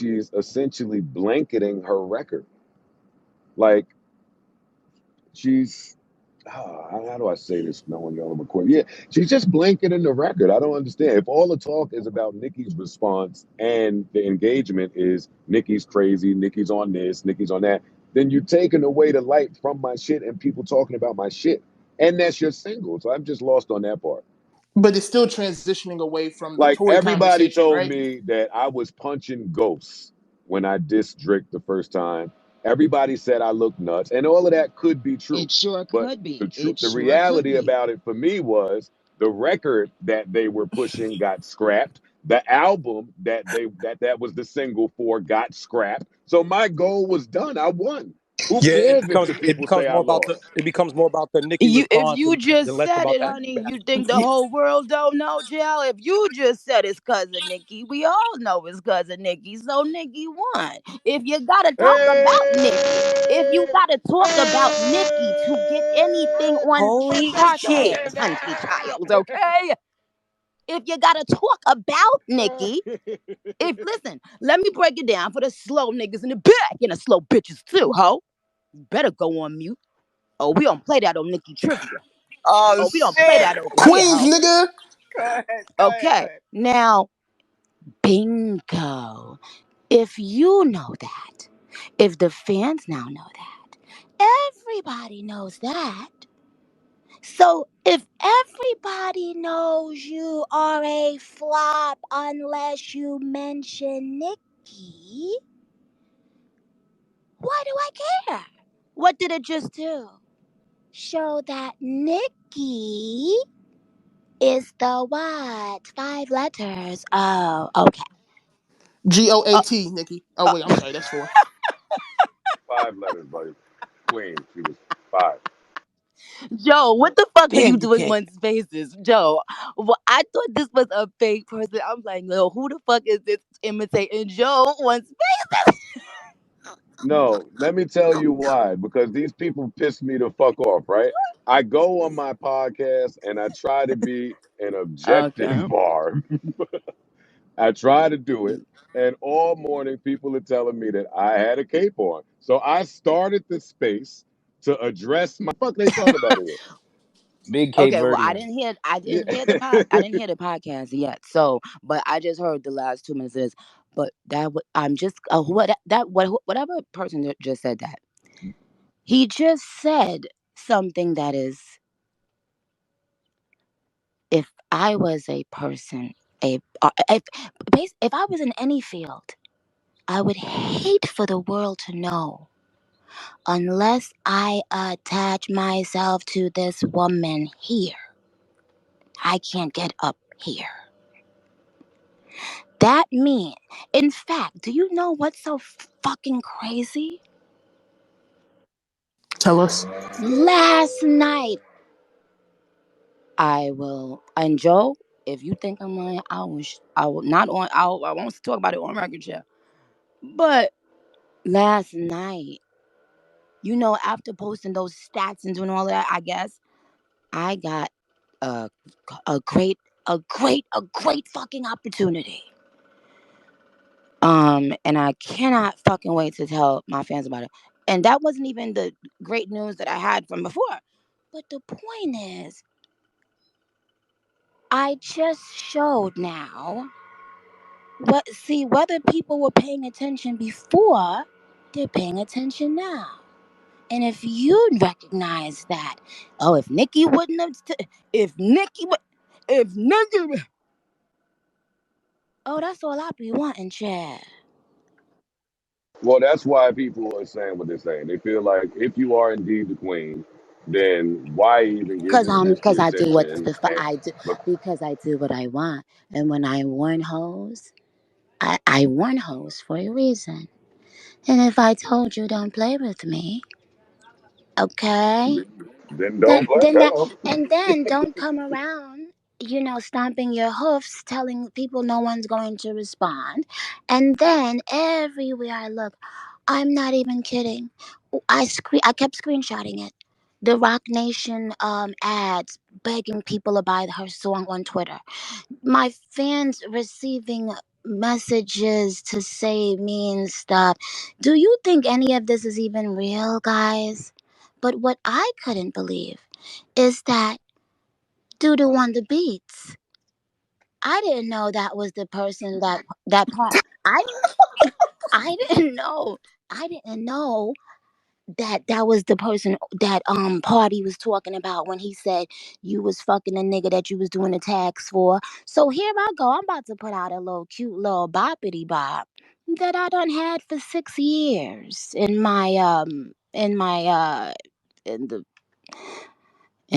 she's essentially blanketing her record. Like she's how do I say this? No one on the recording. Yeah, she's just blanketing the record. I don't understand. If all the talk is about Nicki's response and the engagement is Nicki's crazy, Nicki's on this, Nicki's on that, then you're taking away the light from my shit and people talking about my shit. And that's your single. So I'm just lost on that part. But it's still transitioning away from the Like toy everybody conversation, told right? me that I was punching ghosts when I dissed Drake the first time. Everybody said I looked nuts, and all of that could be true. It sure But could the be. truth, It the sure could reality be. about it for me was the record that they were pushing got scrapped. The album that was the single for got scrapped. So my goal was done. I won. Who Yeah, cares if the it people say becomes I more about the lost? it becomes more about the Nicki You, if response you than just less said about it, that. honey, you think the whole world don't know, Jill? If you just said it's cousin Nikki, we all know it's cousin Nikki. So Nikki won. If you gotta talk about Nikki, if you Hey! gotta talk about Nikki to get anything on Holy shit. podcast, hunty child, okay? If you gotta talk about Nikki, if listen, let me break it down for the slow niggas in the back and the slow bitches too, ho. You better go on mute. Oh, we don't play that on Nikki Trivia. Oh Oh, we don't play shit. that over here, Queens, ho. nigga. Go ahead, go ahead, go Okay, ahead. now, bingo. If you know that, if the fans now know that, everybody knows that. So if everybody knows you are a flop unless you mention Nikki, why do I care? What did it just do? Show that Nikki is the what? 5 letters. Oh, okay. Uh, GOAT, Nikki. Oh uh, wait, I'm sorry, that's four. 5 letters, buddy. Queen. She was five. Joe, what the fuck are you Damn, you doing can't. on Spaces? Joe, well, I thought this was a fake person. I'm like, no, who the fuck is this imitating Joe on Spaces? No, let me tell you why. Because these people piss me the fuck off, right? I go on my podcast and I try to be an objective Okay. bar. I try to do it. And all morning, people are telling me that I had a cape on. So I started the space to address my fuck they talking about here. Big Cape Okay, well, I Verdean. didn't hear, I Yeah. didn't hear I didn't hear the podcast yet. So, but I just heard the last 2 minutes of this. But I'm just whatever person that just said that. He just said something that is, if I was a person, if I was in any field, I would hate for the world to know unless I attach myself to this woman here. I can't get up here. That mean, in fact, do you know what's so fucking crazy? Tell us. Last night, and Joe, if you think I'm lying, I will not on, I won't talk about it on record, share. But last night, after posting those stats and doing all of that, I guess I got a a great a great fucking opportunity. And I cannot fucking wait to tell my fans about it. And that wasn't even the great news that I had from before. But the point is, I just showed now whether people were paying attention before, they're paying attention now. And if you recognize that, oh, if Nikki wouldn't have, if Nikki, oh, that's all I be wanting, Chad. Well, that's why people are saying what they're saying. They feel like if you are indeed the queen, then why even give Cause this bitch cause the I do what attention? And I do, but because I do what I want, and when I warn hoes, I warn hoes for a reason. And if I told you don't play with me, okay, then then don't play. then that Hello. and then don't come around, stomping your hoofs, telling people no one's going to respond, and then everywhere I look, I'm not even kidding. I kept screenshotting it. The Rock Nation ads begging people to buy her song on Twitter. My fans receiving messages to say mean stuff. Do you think any of this is even real, guys? But what I couldn't believe is that Doodoo on the beats. I didn't know that was the person that part. I didn't know. I didn't know that was the person that Party was talking about when he said you was fucking a nigga that you was doing the tags for. So here I go. I'm about to put out a little cute little boppity bop that I done had for 6 years in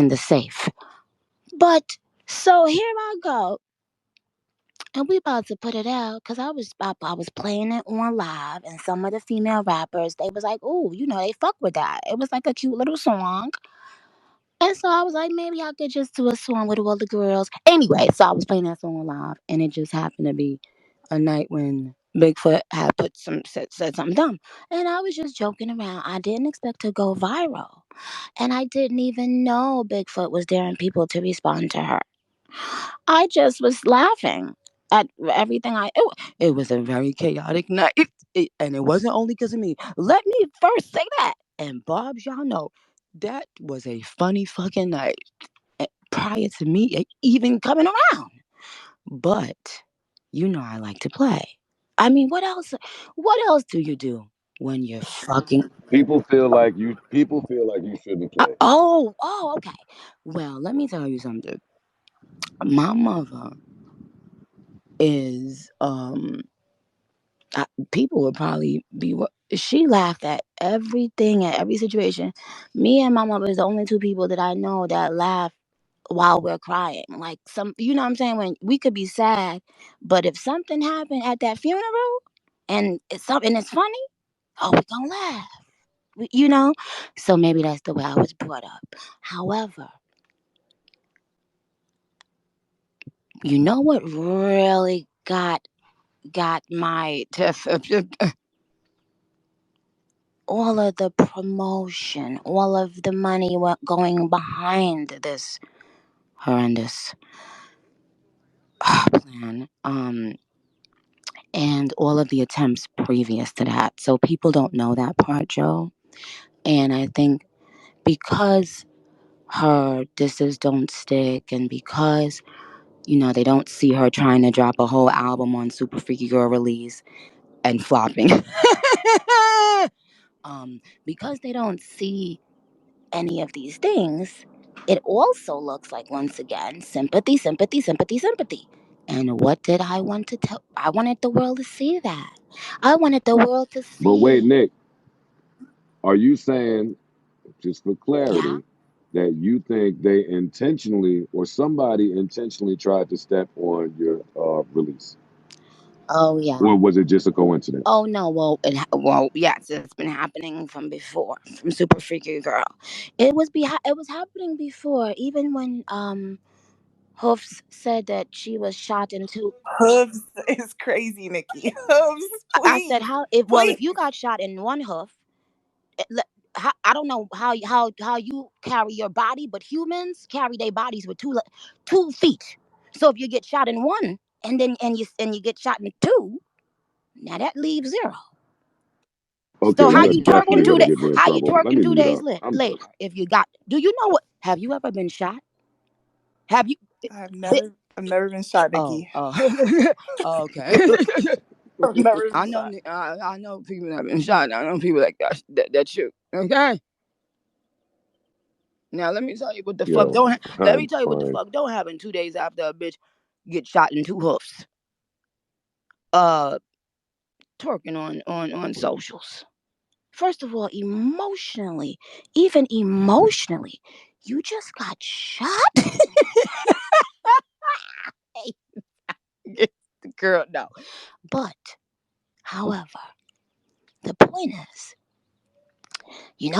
the safe. But so here I go. And we about to put it out because I was playing it on live, and some of the female rappers they was like, "Oh, they fuck with that." It was like a cute little song, and so I was like, maybe I could just do a song with all the girls. Anyway, so I was playing that song live, and it just happened to be a night when Bigfoot had said something dumb, and I was just joking around. I didn't expect to go viral, and I didn't even know Bigfoot was daring people to respond to her. I just was laughing at everything it was a very chaotic night. And it wasn't only because of me. Let me first say that. And Bob's, y'all know, that was a funny fucking night prior to me even coming around. But I like to play. I mean, what else? What else do you do when you're fucking? People feel like you shouldn't play. Okay. Well, let me tell you something. My mother is people would probably be she laughed at everything at every situation. Me and my mother is the only two people that I know that laugh while we're crying. Like some, what I'm saying, when we could be sad, but if something happened at that funeral and it's something that's funny, oh, we gonna laugh. So maybe that's the way I was brought up. However, what really got my all of the promotion, all of the money going behind this horrendous plan, and all of the attempts previous to that. So people don't know that part, Joe. And I think because her disses don't stick, and because they don't see her trying to drop a whole album on Super Freaky Girl release and flopping, because they don't see any of these things, it also looks like, once again, sympathy, sympathy, sympathy, sympathy. And what did I want to tell? I wanted the world to see that. I wanted the world to But wait, see. Nick, are you saying, just for Yeah. clarity, that you think they intentionally or somebody intentionally tried to step on your release? Oh yeah. Or was it just a coincidence? Oh no. Well, yes, it's been happening from before, from Super Freaky Girl. It was happening before, even when Hoofs said that she was shot in two. Hooves is crazy, Nicki. Hooves, I said, please, if please. you got shot in one hoof, I don't know how you carry your body, but humans carry their bodies with 2 feet. So if you get shot in one, and you get shot in two, now that leaves zero. So Okay, how you're you twerking definitely two gonna days? get me in How you trouble. Let twerking me two mute days up. I'm done. later? If you got, do you know what? Have you ever been shot? Have you? Bit, I've never been shot, oh, Nicki. okay. I've never I been know, shot. I know people that have been shot. I know people like that shoot. Okay. Now let me tell you what the fuck Yo, don't. Let me I'm tell you what the crying. fuck don't happen 2 days after a bitch get shot in two hoofs. Uh, twerking on socials. First of all, even emotionally, you just got shot. Girl, no. But, however, the point is,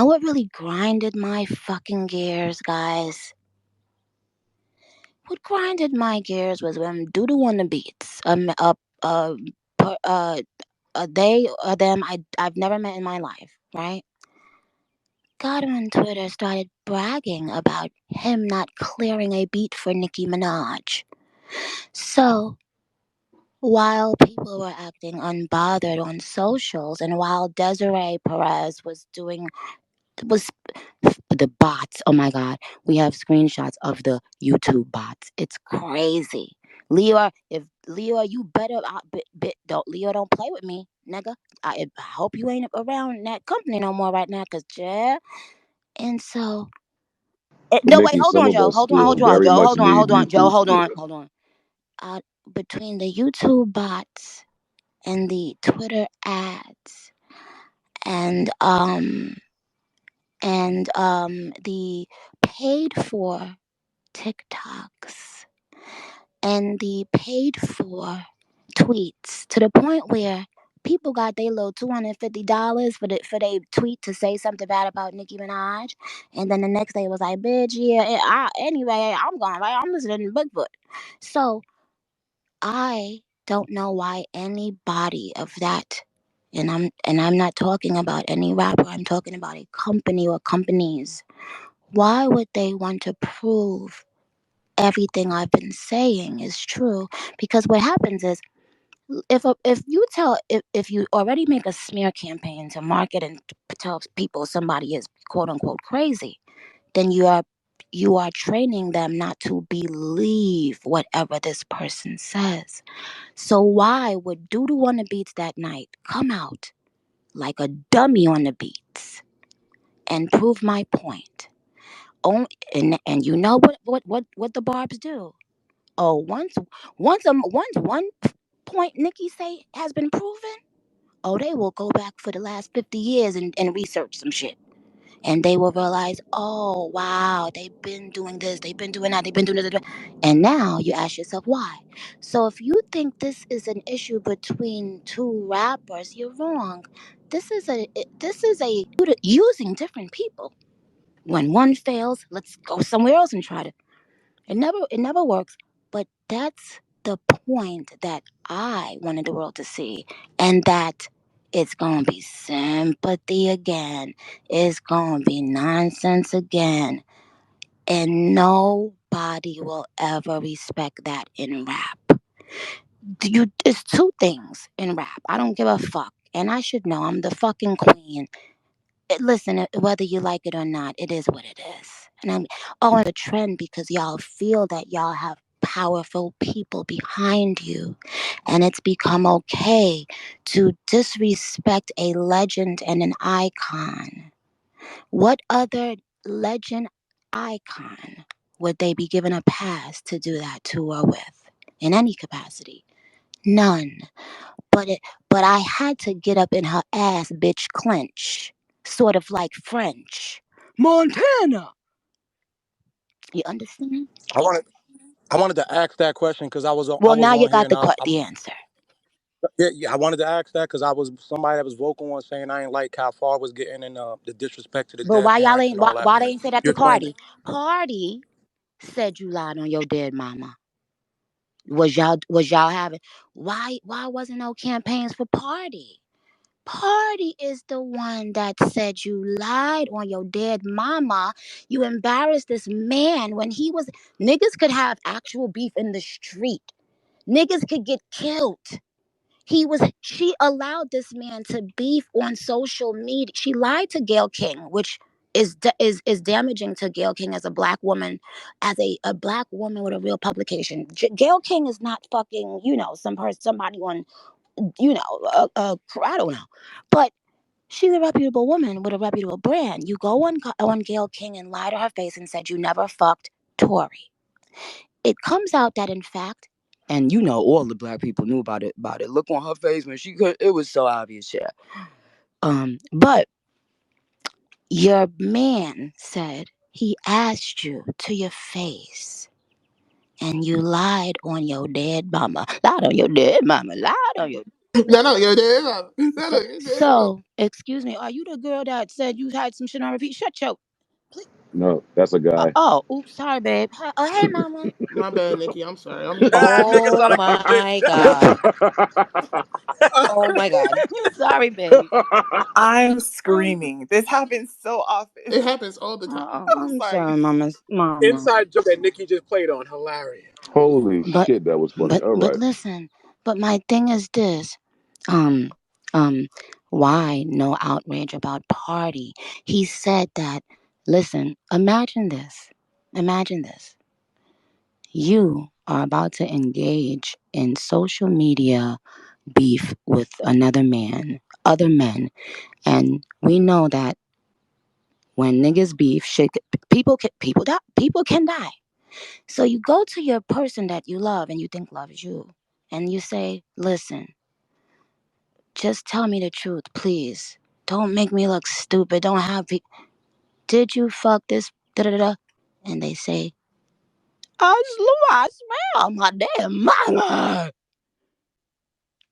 what really grinded my fucking gears, guys? What grinded my gears was when Doodoo on the beats. Per- uh, they or them I've never met in my life, right? Got on Twitter, started bragging about him not clearing a beat for Nicki Minaj. So while people were acting unbothered on socials, and while Desiree Perez was the bots. Oh my God, we have screenshots of the YouTube bots. It's crazy. Leo, if Leo, you better don't Leo, don't play with me, nigga. I hope you ain't around that company no more right now, cause yeah. And so, But no, wait, Nikki, hold some on, of Joe, us hold on, still hold on, very Joe, much hold on, need hold on, Joe, YouTube hold on, Studios. hold on. Between the YouTube bots and the Twitter ads and the paid for TikToks and the paid for tweets to the point where people got their little $250 for their tweet to say something bad about Nicki Minaj, and then the next day it was like, bitch, yeah. Anyway, I'm going right. I'm listening to Bigfoot. So I don't know why anybody of that, and I'm not talking about any rapper. I'm talking about a company or companies. Why would they want to prove everything I've been saying is true? Because what happens is if you already make a smear campaign to market and tell people somebody is quote unquote crazy, then you are training them not to believe whatever this person says. So why would Doodoo on the beats that night come out like a dummy on the beats and prove my point? Oh, and you know what the barbs do? Oh, once one point Nikki say has been proven, oh, they will go back for the last 50 years and research some shit. And they will realize, oh, wow, they've been doing this, they've been doing that, they've been doing this. And now you ask yourself why. So if you think this is an issue between two rappers, you're wrong. This is a using different people. When one fails, let's go somewhere else and try to. It never works. But that's the point that I wanted the world to see, and that it's gonna be sympathy again. It's gonna be nonsense again, and nobody will ever respect that in rap. It's two things in rap. I don't give a fuck, and I should know. I'm the fucking queen. Listen, whether you like it or not, it is what it is. And I'm on a trend because y'all feel that y'all have powerful people behind you. And it's become okay to disrespect a legend and an icon. What other legend icon would they be given a pass to do that to or with in any capacity? None. But it but I had to get up in her ass, bitch, clench. Sort of like French. Montana. You understand? I wanted I wanted to ask that question because I Well, was now you on here got and the answer. yeah, I wanted to ask that because I was somebody that was vocal on saying I ain't like how far was getting in the disrespect to the But dead why y'all parents ain't and all that why when they ain't say that you to explained it. Cardi? Cardi said you lied on your dead mama. Was y'all having why wasn't no campaigns for Party? Party is the one that said you lied on your dead mama. You embarrassed this man when he was niggas could have actual beef in the street. Niggas could get killed. She allowed this man to beef on social media. She lied to Gayle King, which is damaging to Gayle King as a black woman, as a black woman with a real publication. Gayle King is not fucking, somebody on, I don't know. But she's a reputable woman with a reputable brand. You go on Gayle King and lie to her face and said you never fucked Tory. It comes out that in fact, and all the black people knew about it. Look on her face when she could. It was so obvious, yeah. But your man said he asked you to your face, and you lied on your dead mama. Lied on your dead mama. Lied on your. No, no, you're dead. No, no, you're dead. So, excuse me, are you the girl that said you had some shit on repeat? Shut your. Please. No, that's a guy. Oh, oops, sorry, babe. Oh, hey, mama. My bad, Nikki. I'm sorry. I'm Nigga Oh sound like a my bitch. god. Oh my god. Sorry, babe. I'm screaming. This happens so often. It happens all the time. Oh, I'm I'm sorry. sorry, mama. Inside joke that Nikki just played on. Hilarious. Holy But shit, that was funny. but All but right. listen. But my thing is this. Um, um, why no outrage about party? He said that, listen, imagine this. Imagine this. You are about to engage in social media beef with another man, other men, and we know that when niggas beef, shit, people can die. So you go to your person that you love and you think loves you, and you say, "Listen, just tell me the truth, please. Don't make me look stupid. Don't have did you fuck this da da da?" And they say, I swear, my damn mama."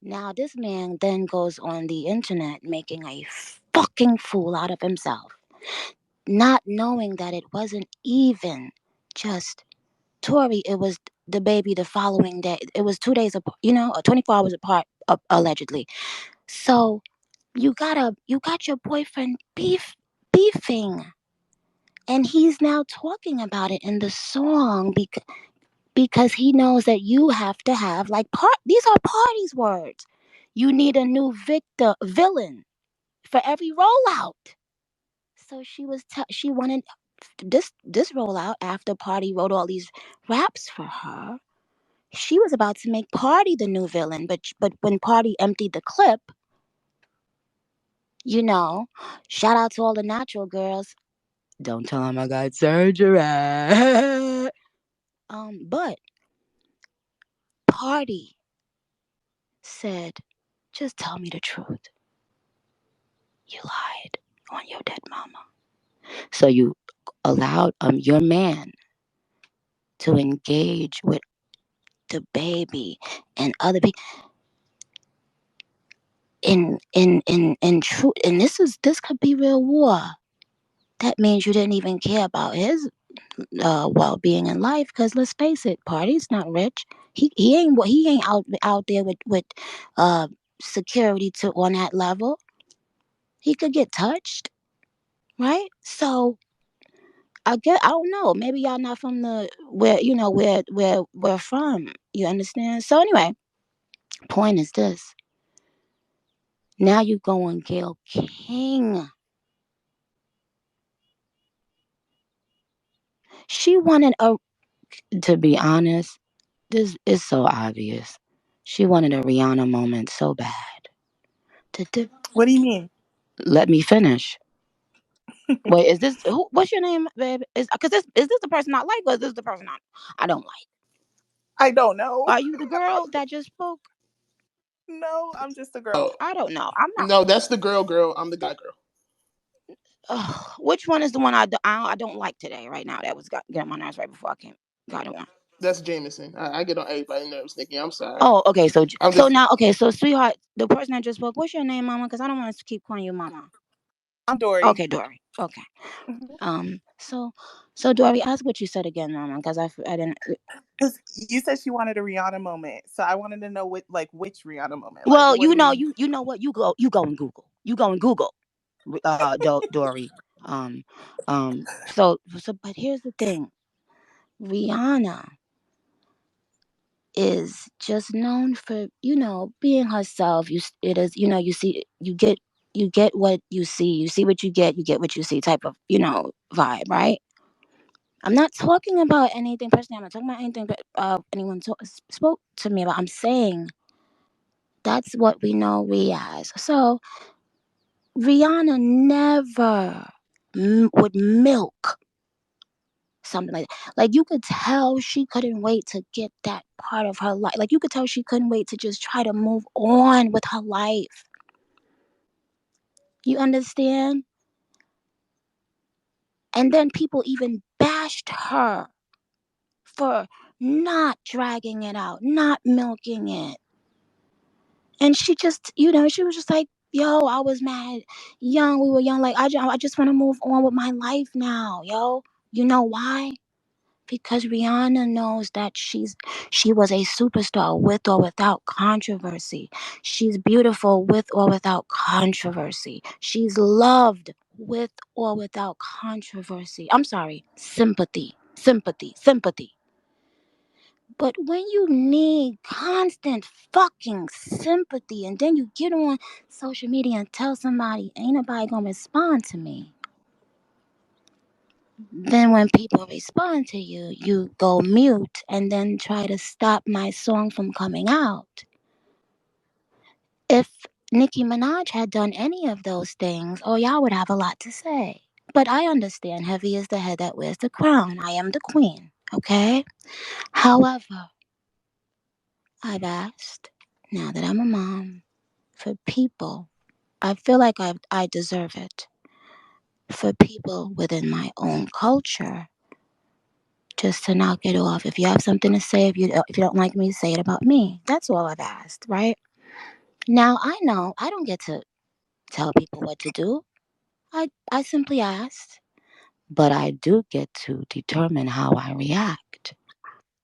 Now this man then goes on the internet making a fucking fool out of himself, not knowing that it wasn't even just Tori. It was the baby the following day. It was 2 days apart, 24 hours apart, allegedly. So you got your boyfriend beefing, and he's now talking about it in the song because he knows that you have to have like these are party's words. You need a new villain for every rollout. So she wanted this rollout after Party wrote all these raps for her. She was about to make Party the new villain, but when Party emptied the clip, you know, shout out to all the natural girls. Don't tell him I got surgery. But Party said, just tell me the truth. You lied on your dead mama. So you allowed your man to engage with the baby and other people in truth. And this could be real war. That means you didn't even care about his well-being in life. Because let's face it, Party's not rich. He ain't out there with uh security to on that level. He could get touched, right? So I don't know. Maybe y'all not from the where where we're from. You understand? So anyway, point is this. Now you go on Gail King. She wanted a to be honest, this is so obvious. She wanted a Rihanna moment so bad. What do you mean? Let me finish. Wait, is this who? What's your name, babe? Is this the person I like, or is this the person I don't like? I don't know. Are you the girl that just spoke? No, I'm just a girl. Oh I don't know. I'm not. no, that's the girl. Girl, I'm the guy. Girl. Which one is the one I don't like today, right now? That was getting my nerves right before I came. Got it on. That's Jameson. I get on everybody's nerves, Nikki. I'm sorry. Oh, okay. I'm So just now, okay. So, sweetheart, the person that just spoke. What's your name, Mama? Because I don't want to keep calling you Mama. I'm Dory. Okay, Dory. Okay. Mhm. So Dory, ask what you said again, Mama, because I didn't. 'Cause you said she wanted a Rihanna moment, so I wanted to know which Rihanna moment. Like, Well, what do you? you know what, you go and Google. You go and Google, Dory. Um, but here's the thing. Rihanna is just known for being herself. It is you see you get what you see. You see what you get what you see type of vibe, right? I'm not talking about anything personally. I'm not talking about anything but anyone spoke to me about. I'm saying that's what we know we as. So Rihanna never would milk something like that. Like you could tell she couldn't wait to get that part of her life. Like you could tell she couldn't wait to just try to move on with her life. You understand? And then people even bashed her for not dragging it out, not milking it. And she just, she was just like, yo, I was mad young. We were young. Like, I just want to move on with my life now, yo. You know why? Because Rihanna knows that she was a superstar with or without controversy. She's beautiful with or without controversy. She's loved with or without controversy. I'm sorry, sympathy. But when you need constant fucking sympathy and then you get on social media and tell somebody ain't nobody gonna respond to me, then when people respond to you, you go mute and then try to stop my song from coming out. If Nicki Minaj had done any of those things, oh, y'all would have a lot to say. But I understand heavy is the head that wears the crown. I am the queen, okay? However, I've asked, now that I'm a mom, for people, I feel like I deserve it, for people within my own culture just to knock it off. If you have something to say, if you don't like me, say it about me. That's all I've asked, right? Now, I know I don't get to tell people what to do. I simply asked, but I do get to determine how I react.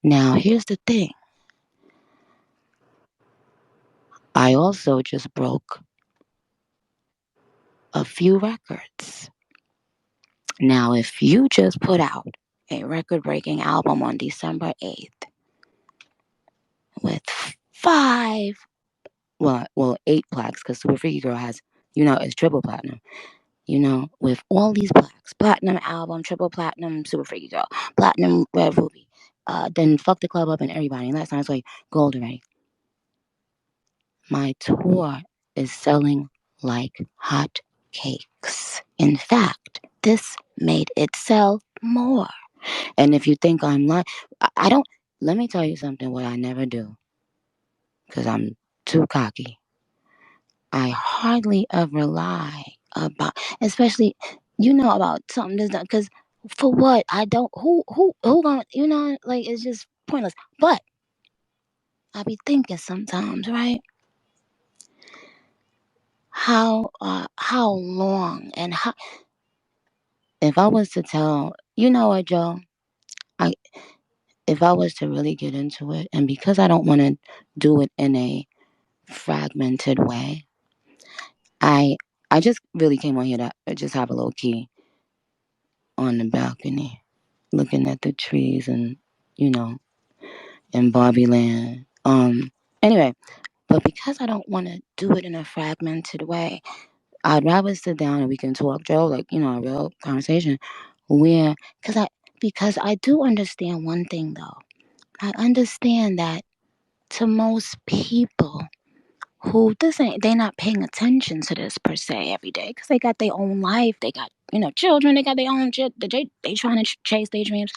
Now, here's the thing. I also just broke a few records. Now, if you just put out a record-breaking album on December 8th with five, well, 8 plaques, because Super Freaky Girl has, it's triple platinum. With all these plaques, platinum album, triple platinum, Super Freaky Girl, platinum Red Ruby, then Fuck the Club Up and everybody. And last time I saw you, gold already. My tour is selling like hot cakes. In fact, this made it sell more. And if you think I'm lying, I don't. Let me tell you something. What I never do, because I'm too cocky. I hardly ever lie about, especially, about something that's not, because for what? I don't, who gonna, like, it's just pointless. But I be thinking sometimes, right? How long and how, if I was to tell, you know what, Joe? If I was to really get into it, and because I don't want to do it in a fragmented way, I just really came on here to just have a low key on the balcony, looking at the trees and in Barbie Land. Anyway, but because I don't want to do it in a fragmented way, I'd rather sit down and we can talk, Joe, like a real conversation, where because I do understand one thing though. I understand that to most people who they're not paying attention to this per se every day because they got their own life, they got children, they got their own shit, they trying to chase their dreams.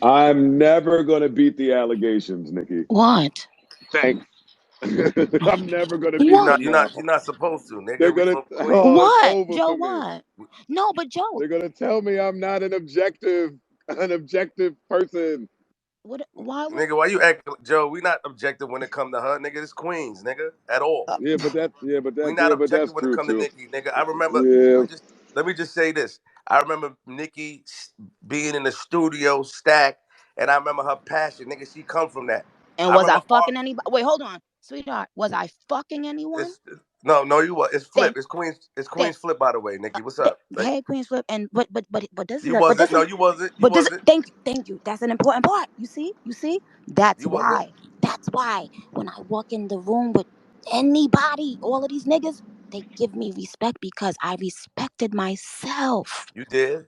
I'm never gonna beat the allegations, Nicki. What? Thanks. I'm never gonna beat What? them now. You're not supposed to, They're nigga. We gonna from Queens. oh, it's What, over Joe? for me. What? No, but Joe, They're gonna tell me I'm not an objective person. what? Why would? Nigga, why you act, Joe? We not objective when it come to her, nigga. This Queens, nigga, at all. Uh, We not But that's objective when it true come to too. Nicki, nigga. I remember. Yeah. Let me just say this. I remember Nicki being in the studio, stacked, and I remember her passion, nigga. She come from that. and I was I remember fucking anybody? Wait, hold on, sweetheart. Was I fucking anyone? it's no, you what? It's Flip. Thank, It's thank, Queens Flip, by the way, Nicki. What's up? Like, hey, Queen's Flip, and but this is you a, but wasn't. this No, is you wasn't. You but this. wasn't. Thank you. That's an important part. You see. That's You wasn't. why. That's why when I walk in the room with anybody, all of these niggas, they give me respect because I respected myself. You did.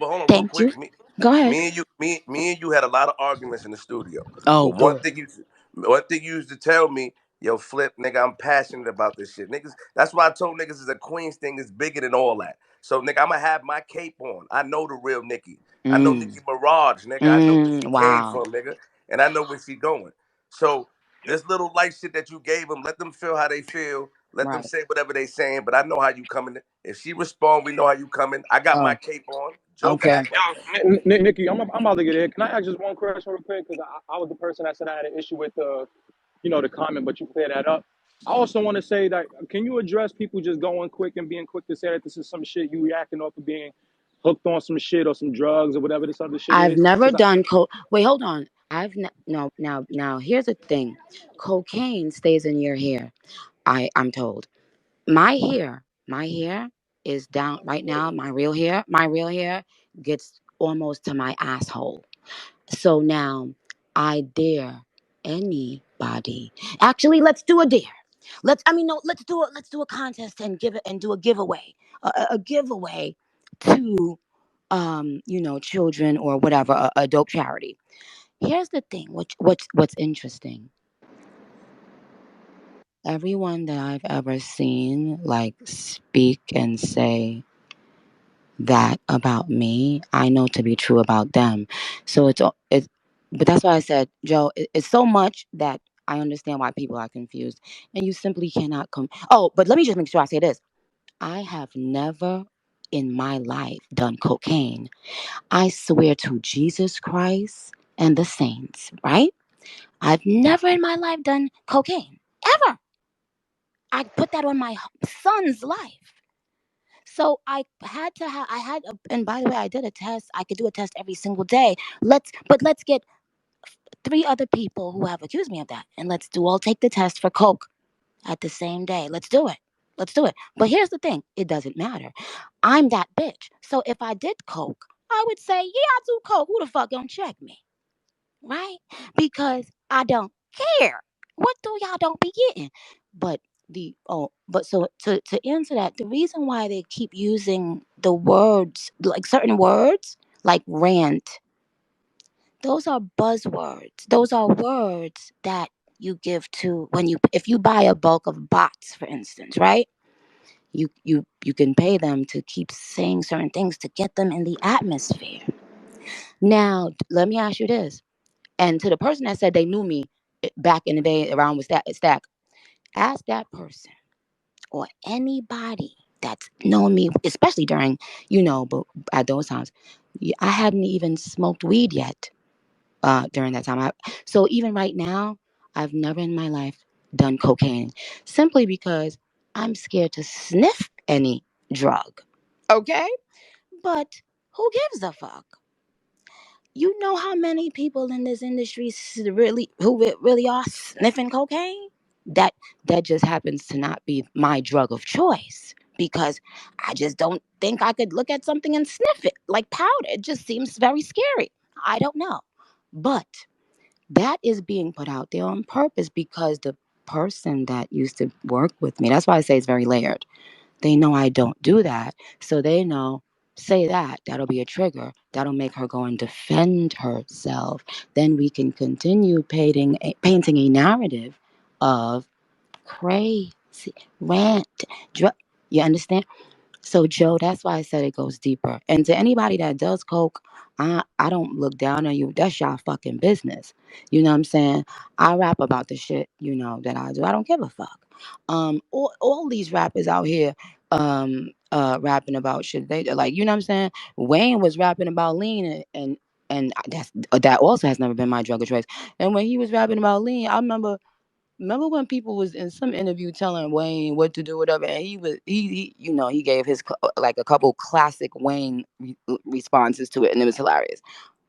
Hold on, real Thank you. quick. Go ahead. Me and you had a lot of arguments in the studio. Oh, But good. one thing you used to tell me, yo, Flip, nigga, I'm passionate about this shit, niggas. That's why I told niggas is a Queens thing is bigger than all that. So, nigga, I'ma have my cape on. I know the real Nicki. I know Mm, Nicki Mirage, nigga. I know where she came wow. from, nigga, and I know where she going. So this little light shit that you gave them, let them feel how they feel. Let them Right. say whatever they saying, but I know how you coming. If she respond, we know how you coming. I got my Oh, cape on. Joe can okay. act like that. Nikki, I'm about to get in. Can I ask just one question real quick? Because I was the person that said I had an issue with the comment, but you cleared that up. I also want to say that can you address people just going quick and being quick to say that this is some shit you reacting off of being hooked on some shit or some drugs or whatever this other shit I've is? never Because done Wait, hold on. No. Now. Here's the thing. Cocaine stays in your hair. I'm told. My hair is down right now. My real hair gets almost to my asshole. So now I dare anybody. Actually, let's do a dare. Let's do a contest and do a giveaway. A giveaway to children or whatever, a dope charity. Here's the thing, what's interesting. Everyone that I've ever seen like speak and say that about me, I know to be true about them. So but that's why I said, Joe, it's so much that I understand why people are confused, and you simply cannot come. Oh, but let me just make sure I say this: I have never in my life done cocaine. I swear to Jesus Christ and the saints, right? I've never in my life done cocaine ever. I put that on my son's life. So and by the way, I did a test. I could do a test every single day. Let's get 3 other people who have accused me of that, and let's all take the test for coke at the same day. Let's do it. Let's do it. But here's the thing: it doesn't matter. I'm that bitch. So if I did coke, I would say, yeah, I do coke. Who the fuck gonna check me, right? Because I don't care. What do y'all don't be getting? But so to answer that, the reason why they keep using the words, like certain words, like rant, those are buzzwords. Those are words that you give to if you buy a bulk of bots, for instance, right? You can pay them to keep saying certain things to get them in the atmosphere. Now, let me ask you this. And to the person that said they knew me back in the day around with Stack, ask that person or anybody that's known me, especially during, but at those times, I hadn't even smoked weed yet during that time. So even right now, I've never in my life done cocaine simply because I'm scared to sniff any drug. Okay? But who gives a fuck? You know how many people in this industry really are sniffing cocaine? That that just happens to not be my drug of choice because I just don't think I could look at something and sniff it like powder. It just seems very scary. I don't know. But that is being put out there on purpose because the person that used to work with me, that's why I say it's very layered. They know I don't do that. So they know, say that'll be a trigger. That'll make her go and defend herself. Then we can continue painting a narrative of crazy, rant, drug. You understand? So, Joe, that's why I said it goes deeper. And to anybody that does coke, I don't look down on you. That's y'all fucking business. You know what I'm saying? I rap about the shit, that I do. I don't give a fuck. All these rappers out here rapping about shit. They like, you know what I'm saying? Wayne was rapping about lean and that also has never been my drug of choice. And when he was rapping about lean, I remember when people was in some interview telling Wayne what to do, whatever, and he gave his like a couple classic Wayne responses to it, and it was hilarious.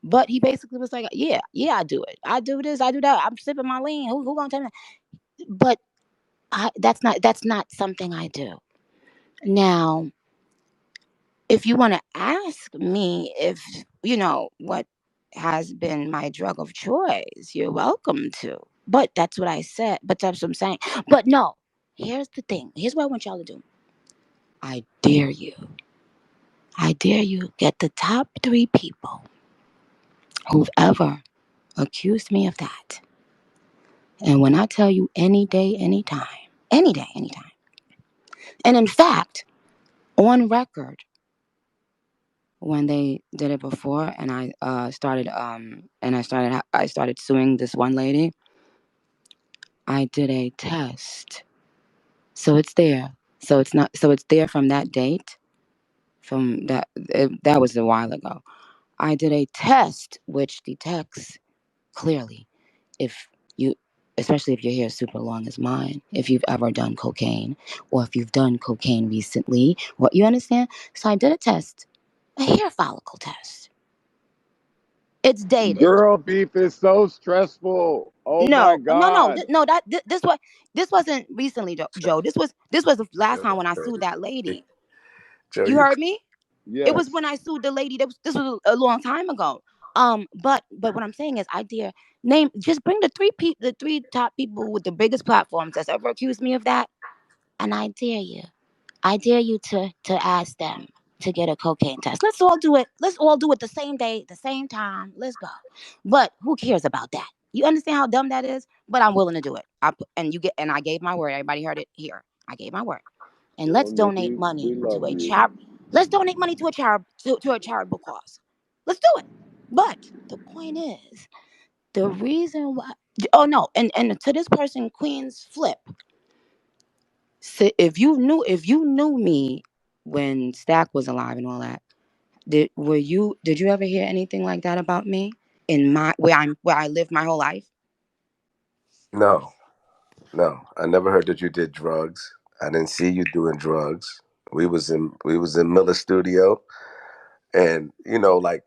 But he basically was like, yeah, I do it. I do this, I do that. I'm sipping my lean. Who gonna tell me? But that's not something I do. Now, if you want to ask me if what has been my drug of choice, you're welcome to. But that's what I said. But that's what I'm saying. But no, here's the thing. Here's what I want y'all to do. I dare you. I dare you get the top 3 people who've ever accused me of that. And when I tell you any day, anytime, any day, anytime. And in fact, on record, when they did it before, and I started suing this one lady, I did a test. So it's there. So it's not. So it's there from that date. From that was a while ago. I did a test which detects clearly if you, especially if your hair is super long as mine, if you've ever done cocaine or if you've done cocaine recently. What you understand? So I did a test, a hair follicle test. It's dated. Girl beef is so stressful. Oh my No. God. This wasn't recently, Joe. This was the last Yo, time when I sued crazy. that lady. Joe, You you heard me? It was Yes. when I sued the lady. This was a long time ago. But what I'm saying is, I dare name, just bring the three top people with the biggest platforms that's ever accused me of that, and I dare you to ask them to get a cocaine test. Let's all do it. Let's all do it the same day, the same time. Let's go. But who cares about that? You understand how dumb that is? But I'm willing to do it. And I gave my word. Everybody heard it here. I gave my word. And Well, let's donate Nikki, we money to love a you. charity. Let's donate money to a to a charitable cause. Let's do it. But the point is, the reason why. Oh no, and to this person, Queen's Flip. So if you knew me when Stack was alive and all that, did you ever hear anything like that about me in my where I lived my whole life? No, no. I never heard that you did drugs. I didn't see you doing drugs. We was in Miller Studio, and like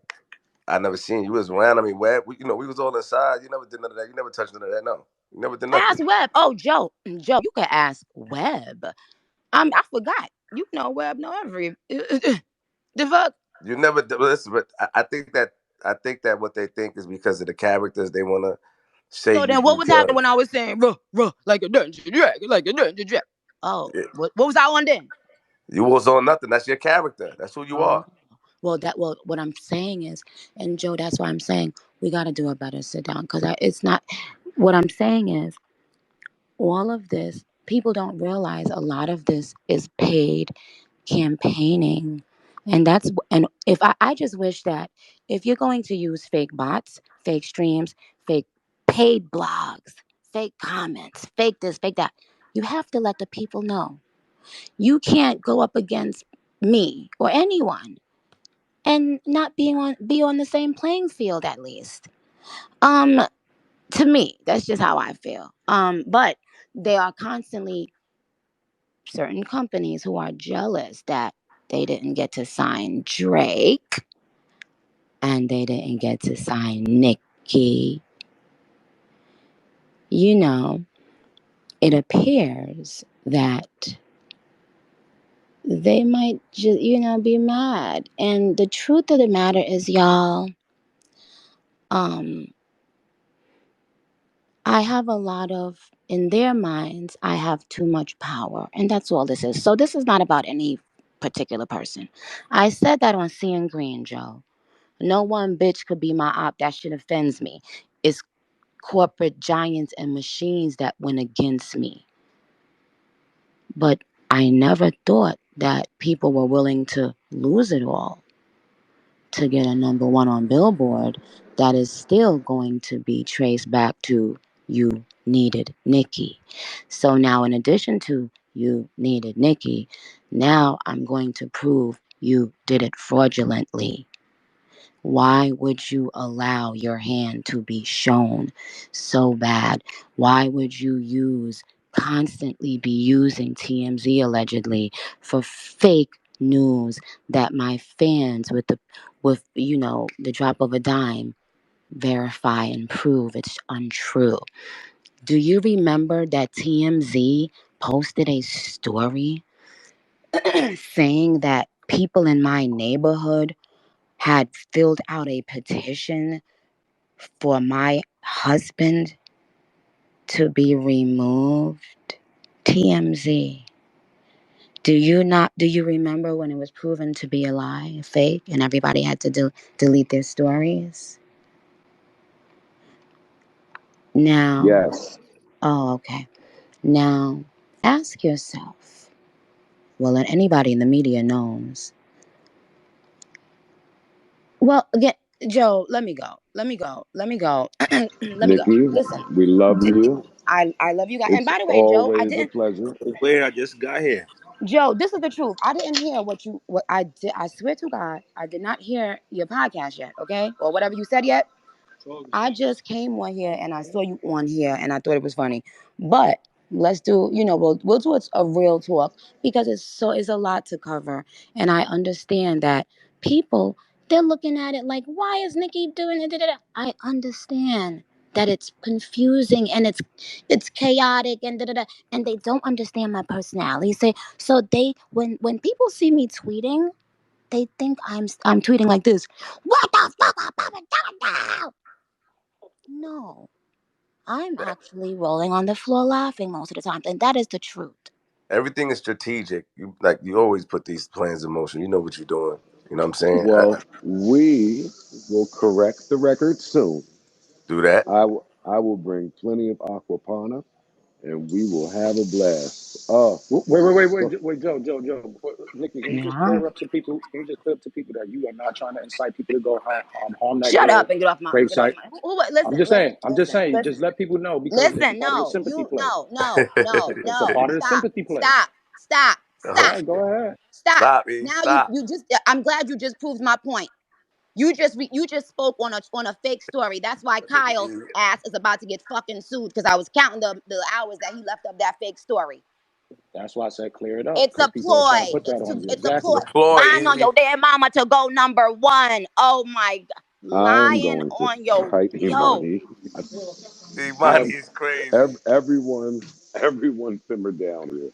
I never seen you was around. I mean, where we was all inside. You never did none of that. You never touched none of that. No, you never did Ask nothing. Webb. Oh, Joe, you could ask Webb. I forgot. You know Webb know every the fuck. You never listen, but I think that what they think is because of the characters they want to say So you then do what was happening drugs. when I was saying like a dungeon dragon, like a dungeon dragon? Oh, Yeah. what was I on then? You was on nothing. That's your character. That's who you Oh, are. well, what I'm saying is, and Joe, that's why I'm saying we got to do a better sit down because it's not. What I'm saying is, all of this, people don't realize a lot of this is paid campaigning, and if I just wish that if you're going to use fake bots, fake streams, fake paid blogs, fake comments, fake this, fake that, you have to let the people know you can't go up against me or anyone and not be on the same playing field at least. Um, to me, that's just how I feel. But they are constantly certain companies who are jealous that they didn't get to sign Drake and they didn't get to sign Nicki. You know, it appears that they might just, be mad. And the truth of the matter is, y'all, um, I have a lot of, in their minds, I have too much power. And that's all this is. So this is not about any particular person. I said that on Seeing Green, Joe. No one bitch could be my op. That shit offends me. It's corporate giants and machines that went against me. But I never thought that people were willing to lose it all to get a number one on Billboard that is still going to be traced back to You Needed Nicki. So now, in addition to You Needed Nicki, now I'm going to prove you did it fraudulently. Why would you allow your hand to be shown so bad? Why would you constantly be using TMZ allegedly for fake news that my fans with the drop of a dime verify and prove it's untrue? Do you remember that TMZ posted a story saying that people in my neighborhood had filled out a petition for my husband to be removed? TMZ. Do you remember when it was proven to be a lie, fake, and everybody had to delete their stories? Now, Yes. oh, okay. Now, ask yourself, well, and anybody in the media knows. Well, again, Joe, let me go. Let me go. Let me go. Let me go. Nikki, Listen, we love you. I love you guys. And It's by the way, Joe, I always a didn't. pleasure. Wait, I just got here. Joe, this is the truth. I didn't hear what I did. I swear to God, I did not hear your podcast yet. Okay, or whatever you said yet. I just came on here and I saw you on here and I thought it was funny. But let's do, we'll do a real talk because it's a lot to cover. And I understand that people, they're looking at it like, why is Nicki doing it? Da, da, da. I understand that it's confusing and it's chaotic and da, da, da, and they don't understand my personality. So they when people see me tweeting, they think I'm tweeting like this. What the fuck? No, I'm actually rolling on the floor laughing most of the time, and that is the truth. Everything is strategic. You always put these plans in motion. You know what you're doing. You know what I'm saying? Well, we will correct the record soon. Do that. I will bring plenty of aquapana, and we will have a blast. Wait, Joe, Nikki, can you just Yeah. clear up to people? Can you just clear up to people that you are not trying to incite people to go harm that Shut up girl, and get off my grave get off site? my. Listen, I'm just saying. listen. Just let people know because it's a Listen, part of the no, sympathy you, play. It's a no, part of the stop, sympathy play. stop, stop, All stop, right, go ahead. stop. Stop, E. Now Stop. you just, I'm glad you just proved my point. You just spoke on a fake story. That's why Kyle ass is about to get fucking sued because I was counting the hours that he left up that fake story. That's why I said clear it up It's because a people are trying to ploy. put that on you. It's a ploy. Exactly. The ploy, Lying on E. your damn mama to go #1. Oh my god. I am Lying going to on your fight yo. Imani. Imani is crazy. Everyone simmer down here.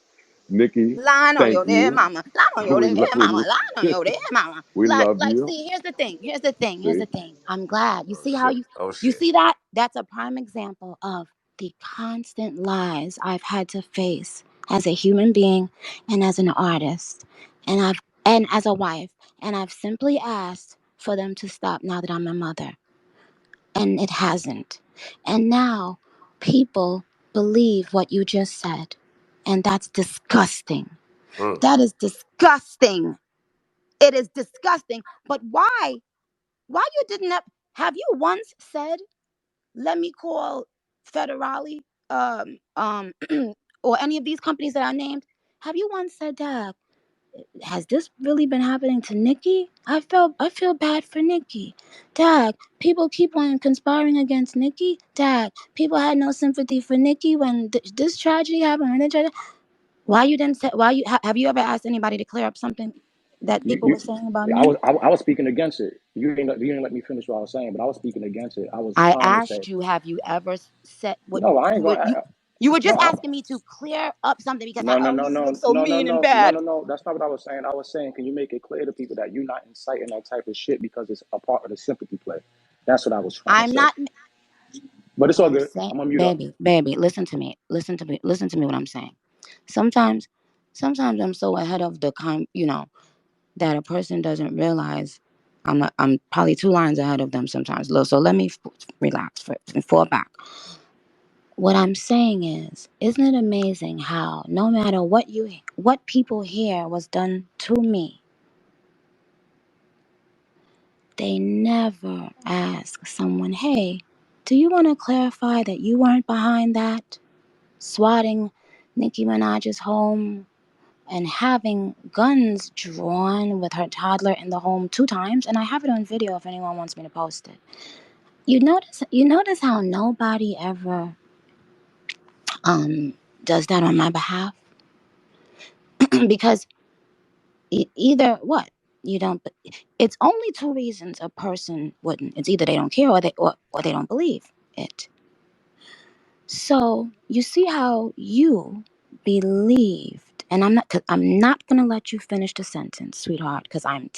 Nikki, Lying on thank your dead you. mama. Lying on your We, dead lo- we, mama. Lying on your dead mama. we love Like, you. see, here's the thing. Here's the thing. Here's See, the thing. I'm glad. You Oh see how shit. Oh you shit. see that? That's a prime example of the constant lies I've had to face as a human being and as an artist. And as a wife. And I've simply asked for them to stop now that I'm a mother. And it hasn't. And now people believe what you just said. And that's disgusting. Mm. That is disgusting. It is disgusting. But why? Why you didn't have you once said, let me call Federale, or any of these companies that I named? Have you once said, Dad, has this really been happening to Nicki? I feel bad for Nicki. Dad, people keep on conspiring against Nicki. Dad, people had no sympathy for Nicki when this tragedy happened. Why you didn't say? Why you have you ever asked anybody to clear up something that people were saying about I me? was speaking against it. You didn't let me finish what I was saying, but I was speaking against it. I was I trying to say asked you, have you ever said what no. I ain't you were gonna. you were No, just asking me to clear up something because no, no, oh, no, he no, looks so no, no, mean and no, no, bad. no, no. That's not what I was saying. I was saying, can you make it clear to people that you're not inciting that type of shit because it's a part of the sympathy play? That's what I was trying to I'm say. not. But it's What all I'm good. saying, I'm gonna mute up. baby, listen to me. Listen to me. What I'm saying. Sometimes, sometimes I'm so ahead of the that a person doesn't realize I'm probably 2 lines ahead of them sometimes. So let me relax and fall back. What I'm saying is, isn't it amazing how no matter what people hear was done to me, they never ask someone, hey, do you want to clarify that you weren't behind that? Swatting Nicki Minaj's home and having guns drawn with her toddler in the home 2 times, and I have it on video if anyone wants me to post it. You notice how nobody ever does that on my behalf? Because either what? You don't. It's only 2 reasons a person wouldn't. It's either they don't care or they don't believe it. So you see how you believed, and I'm not gonna let you finish the sentence, sweetheart, because I'm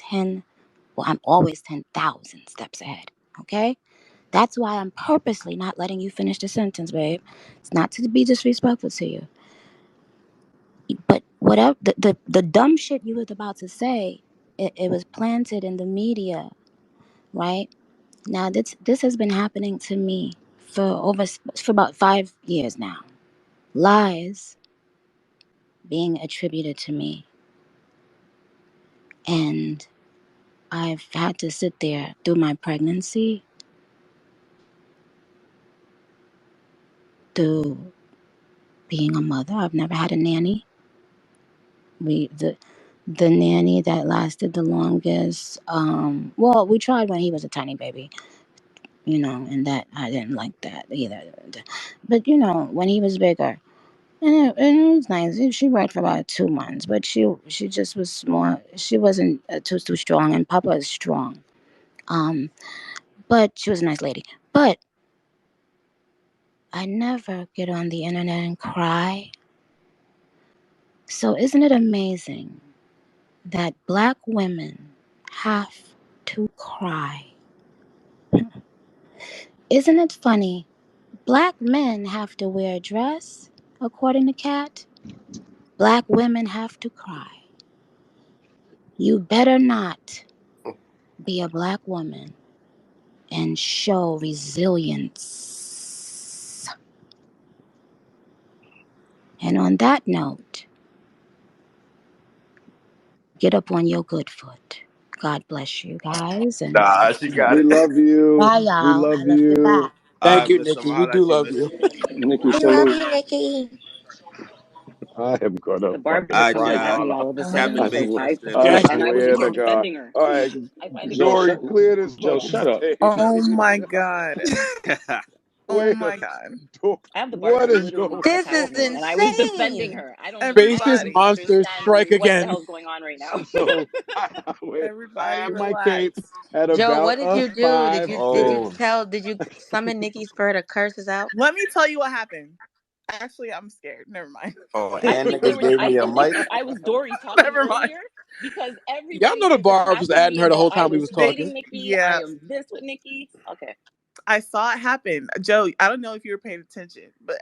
always 10,000 steps ahead. Okay, that's why I'm purposely not letting you finish the sentence, babe. It's not to be disrespectful to you, but whatever the dumb shit you was about to say, it was planted in the media, right? Now this has been happening to me for about 5 years now. Lies being attributed to me, and I've had to sit there through my pregnancy, through being a mother. I've never had a nanny. The nanny that lasted the longest, well, we tried when he was a tiny baby, and that I didn't like that either. But when he was bigger, and it was nice. She worked for about 2 months, but she just was small. She wasn't too strong, and Papa is strong. But she was a nice lady. But I never get on the internet and cry. So isn't it amazing that Black women have to cry. Isn't it funny? Black men have to wear a dress, according to Kat. Black women have to cry. You better not be a black woman and show resilience. And on that note, get up on your good foot. God bless you guys. And Nah, she got We it. love you. bye, We y'all. I love love you you. back. Thank you, Miss, I'm Nikki. We holler do at you, love Miss. you. Nikki, I love salute. you, Nicki. I am gonna The fucking barber's All right, coming at cry. y'all. me all of a I love sudden. Captain I you. Bacon I stand I up. Thank and I you. was swear to just God. defending her. All right, I find it Joe, Jory, shut, funny. clear this Joe, fucking shut up. stage. Oh my God. Oh Wait a my God. I have the What barber is literally going right This next is to on? me, and I was defending insane. her. I Faceless don't Everybody. monsters understand strike what the again. hell's going on right now. So wait, I Everybody have my cape relax. at Joe, what about did a you do? Did five. you Oh, summon Nikki's for her to curse us out? Let me tell you what happened. Actually, I'm scared. Never mind. oh, I and think they niggas were. gave I me a think they. mic. I was Dory talking Never mind. earlier because Y'all everybody know the was bar was attacking adding me her the about whole I time we was was They, talking. defending Nikki. I yeah, am this with Nikki. Okay. I saw it happen. Joe, I don't know if you were paying attention, but